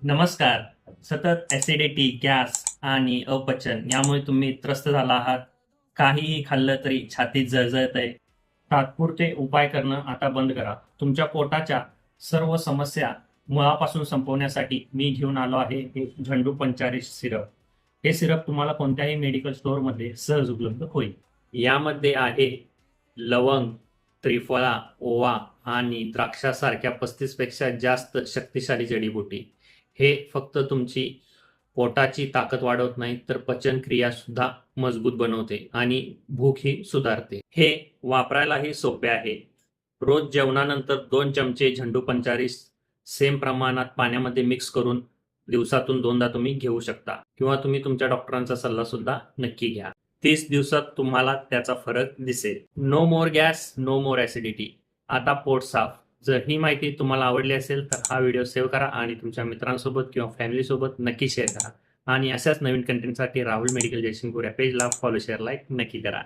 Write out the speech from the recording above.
नमस्कार. सतत acidity, gas आणि अपचन यामुळे तुम्ही त्रस्त झाला आहात. काहीही खाल्लं तरी छातीत जळजळत आहे. तात्पुरते उपाय करणं आता बंद करा. तुमच्या पोटाच्या सर्व समस्या मुळापासून संपवण्यासाठी मी घेऊन आलो आहे हे झंडू पंचारी सिरप. हे सिरप तुम्हाला कोणत्याही मेडिकल स्टोअरमध्ये सहज उपलब्ध होईल. यामध्ये आहे लवंग, त्रिफळा, ओवा आणि द्राक्षासारख्या 35 पेक्षा जास्त शक्तिशाली जडीबुटी. हे फक्त तुमची पोटाची ताकद वाढवत नाही तर पचनक्रिया सुद्धा मजबूत बनवते आणि भूकही सुधारते. हे वापरायलाही सोपे आहे. रोज जेवणानंतर 2 चमचे झंडू पंचारीस सेम प्रमाणात पाण्यामध्ये मिक्स करून दिवसातून 2दा तुम्ही घेऊ शकता किंवा तुम्ही तुमच्या डॉक्टरांचा सल्ला सुद्धा नक्की घ्या. 30 दिवसात तुम्हाला त्याचा फरक दिसेल. नो मोर गॅस, नो मोर ॲसिडिटी. आता पोट साफ. जर ही माहिती तुम्हाला आवडली असेल तर हा व्हिडिओ सेव्ह करा आणि तुमच्या मित्रांसोबत किंवा फॅमिलीसोबत नक्की शेअर करा. आणि अशाच नवीन कंटेंटसाठी राहुल मेडिकल जयसिंगपूर या पेजला फॉलो, शेअर, लाईक नक्की करा.